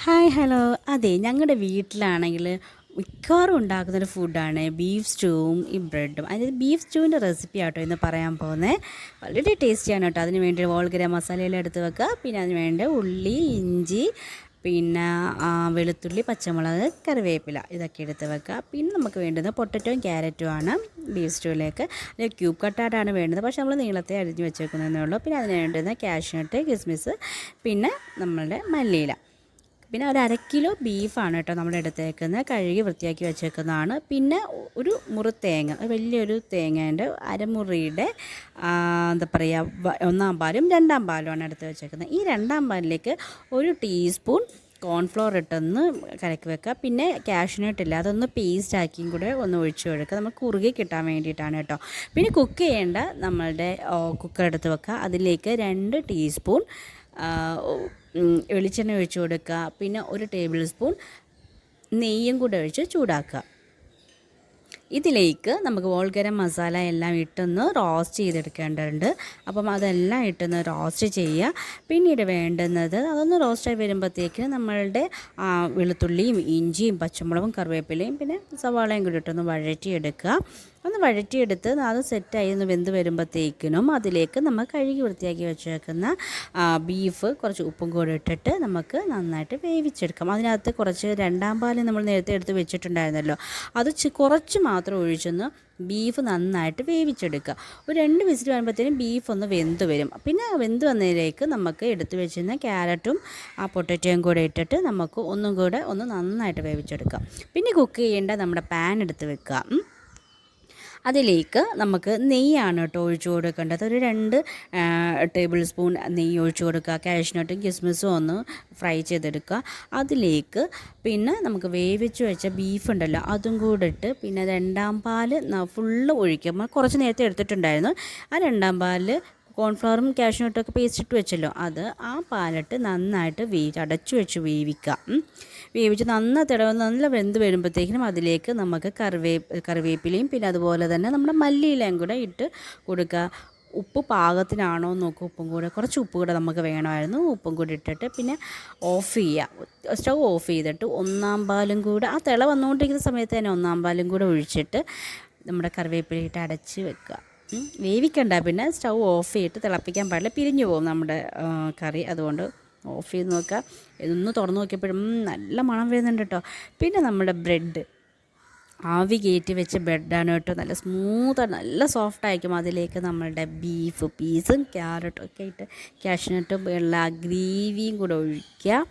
Hi hello. അതെ, ഞങ്ങളുടെ വീട്ടിലാണെങ്കിൽ മിക്കവാറും ഉണ്ടാക്കുന്നൊരു ഫുഡാണ് ബീഫ് സ്റ്റൂവും ഈ ബ്രെഡും. അതായത് ബീഫ് സ്റ്റൂവിൻ്റെ റെസിപ്പി ആട്ടോ ഇന്ന് പറയാൻ പോകുന്നത്. വളരെ ടേസ്റ്റിയാണ് കേട്ടോ. അതിന് വേണ്ടി ഗരം മസാലയെല്ലാം എടുത്ത് വെക്കുക. പിന്നെ അതിന് വേണ്ട ഉള്ളി, ഇഞ്ചി, പിന്നെ വെളുത്തുള്ളി, പച്ചമുളക്, കറിവേപ്പില ഇതൊക്കെ എടുത്ത് വെക്കുക. പിന്നെ നമുക്ക് വേണ്ടുന്നത് പൊട്ടറ്റോയും ക്യാരറ്റും ആണ് ബീഫ് സ്റ്റൂവിലേക്ക്. അല്ലെങ്കിൽ ക്യൂബ് കട്ടായിട്ടാണ് വേണ്ടത്, പക്ഷേ നമ്മൾ നീളത്തെ അരിഞ്ഞ് വെച്ചേക്കുന്നതേ ഉള്ളൂ. പിന്നെ അതിന് വേണ്ടുന്ന കാഷ്നട്ട്, കിസ്മിസ്, പിന്നെ നമ്മളുടെ മല്ലിയില. പിന്നെ ഒരു 1/2 കിലോ ബീഫാണ് കേട്ടോ നമ്മൾ എടുത്തേക്കുന്നത്. കഴുകി വൃത്തിയാക്കി വെച്ചേക്കുന്നതാണ്. പിന്നെ ഒരു മുറി തേങ്ങ, വലിയൊരു തേങ്ങേൻ്റെ അരമുറിയുടെ എന്താ പറയുക, 1-ാം പാലും 2-ാം പാലുമാണ് എടുത്ത് വെച്ചേക്കുന്നത്. ഈ 2-ാം പാലിലേക്ക് 1 ടീസ്പൂൺ കോൺഫ്ലോർ ഇട്ടൊന്ന് കലക്കി വെക്കുക. പിന്നെ കാഷ്നട്ടില്ല, അതൊന്ന് പേസ്റ്റാക്കിയും കൂടെ ഒന്ന് ഒഴിച്ച് കൊടുക്കുക. നമ്മൾ കുറുകി കിട്ടാൻ വേണ്ടിയിട്ടാണ് കേട്ടോ. പിന്നെ കുക്ക് ചെയ്യേണ്ട നമ്മളുടെ കുക്കർ എടുത്ത് വെക്കുക. അതിലേക്ക് 2 ടീസ്പൂൺ വെളിച്ചെണ്ണ ഒഴിച്ച് കൊടുക്കുക. പിന്നെ 1 ടേബിൾ സ്പൂൺ നെയ്യും കൂടെ ഒഴിച്ച് ചൂടാക്കുക. ഇതിലേക്ക് നമുക്ക് ഗരം മസാല എല്ലാം ഇട്ടൊന്ന് റോസ്റ്റ് ചെയ്തെടുക്കേണ്ടതുണ്ട്. അപ്പം അതെല്ലാം ഇട്ടൊന്ന് റോസ്റ്റ് ചെയ്യുക. പിന്നീട് വേണ്ടുന്നത് അതൊന്ന് റോസ്റ്റായി വരുമ്പോഴത്തേക്ക് നമ്മളുടെ വെളുത്തുള്ളിയും ഇഞ്ചിയും പച്ചമുളകും കറിവേപ്പിലയും പിന്നെ സവാളയും കൂടി ഇട്ടൊന്ന് വഴറ്റിയെടുക്കുക. ഒന്ന് വഴറ്റിയെടുത്ത് അത് സെറ്റായി ഒന്ന് വെന്ത് വരുമ്പോഴത്തേക്കിനും അതിലേക്ക് നമ്മൾ കഴുകി വൃത്തിയാക്കി വെച്ചേക്കുന്ന ബീഫ് കുറച്ച് ഉപ്പും കൂടി ഇട്ടിട്ട് നമുക്ക് നന്നായിട്ട് വേവിച്ചെടുക്കാം. അതിനകത്ത് കുറച്ച് 2-ാം പാല് നമ്മൾ നേരത്തെ എടുത്ത് വെച്ചിട്ടുണ്ടായിരുന്നല്ലോ, അത് കുറച്ച് മാത്രം ഒഴിച്ചൊന്ന് ബീഫ് നന്നായിട്ട് വേവിച്ചെടുക്കുക. ഒരു 2 വിസിൽ വരുമ്പോഴത്തേനും ബീഫ് ഒന്ന് വെന്ത് വരും. പിന്നെ വെന്ത് വന്നതിലേക്ക് നമുക്ക് എടുത്ത് വെച്ചിരുന്ന ക്യാരറ്റും പൊട്ടറ്റോയും കൂടെ ഇട്ടിട്ട് നമുക്ക് ഒന്നും കൂടെ ഒന്ന് നന്നായിട്ട് വേവിച്ചെടുക്കാം. പിന്നെ കുക്ക് ചെയ്യേണ്ട നമ്മുടെ പാൻ എടുത്ത് വെക്കുക. അതിലേക്ക് നമുക്ക് നെയ്യാണ് കേട്ടോ ഒഴിച്ചു കൊടുക്കേണ്ടത്. ഒരു 2 ടേബിൾ സ്പൂൺ നെയ്യ് ഒഴിച്ചു കൊടുക്കുക. കാഷ്നട്ടും കിസ്മിസും ഒന്ന് ഫ്രൈ ചെയ്തെടുക്കുക. അതിലേക്ക് പിന്നെ നമുക്ക് വേവിച്ച് വെച്ച ബീഫ് ഉണ്ടല്ലോ അതും കൂടെ ഇട്ട് പിന്നെ 2-ാം പാല് ഫുള്ള് ഒഴിക്കുക. കുറച്ച് നേരത്തെ എടുത്തിട്ടുണ്ടായിരുന്നു. ആ 2-ാം പാല് കോൺഫ്ലവറും കാഷ്നട്ടൊക്കെ പേസ്റ്റ് ഇട്ട് വെച്ചല്ലോ, അത് ആ പാലിട്ട് നന്നായിട്ട് അടച്ചു വെച്ച് വേവിക്കുക. വേവിച്ച് നല്ല വെന്ത് വരുമ്പോഴത്തേക്കിനും അതിലേക്ക് നമുക്ക് കറിവേപ്പിലയും പിന്നെ അതുപോലെ തന്നെ നമ്മുടെ മല്ലിയിലയും കൂടെ ഇട്ട് കൊടുക്കുക. ഉപ്പ് പാകത്തിനാണോ നോക്കുക. ഉപ്പും കൂടെ കുറച്ച് ഉപ്പ് കൂടെ നമുക്ക് വേണമായിരുന്നു. ഉപ്പും കൂടി ഇട്ടിട്ട് പിന്നെ ഓഫ് ചെയ്യുക. സ്റ്റൗ ഓഫ് ചെയ്തിട്ട് 1-ാം പാലും കൂടെ ആ തിള വന്നുകൊണ്ടിരിക്കുന്ന സമയത്ത് തന്നെ 1-ാം പാലും കൂടെ ഒഴിച്ചിട്ട് നമ്മുടെ കറിവേപ്പിലയിട്ട് അടച്ച് വെക്കുക. വേവിക്കണ്ട. പിന്നെ സ്റ്റൗ ഓഫ് ചെയ്തിട്ട് തിളപ്പിക്കാൻ പാടില്ല, പിരിഞ്ഞു പോകും നമ്മുടെ കറി. അതുകൊണ്ട് ഓഫ് ചെയ്ത് നോക്കുക. ഇതൊന്ന് തുറന്ന് നോക്കിയപ്പോഴും നല്ല മണം വരുന്നുണ്ട് കേട്ടോ. പിന്നെ നമ്മുടെ ബ്രെഡ് ആവി കയറ്റി വെച്ച ബ്രെഡാണ് കേട്ടോ. നല്ല സ്മൂത്താണ്, നല്ല സോഫ്റ്റ് ആയിരിക്കും. അതിലേക്ക് നമ്മളുടെ ബീഫ് പീസും ക്യാരറ്റും ഒക്കെ ഇട്ട് കാഷ്നട്ടും ഉള്ള ഗ്രേവിയും കൂടെ ഒഴിക്കുക.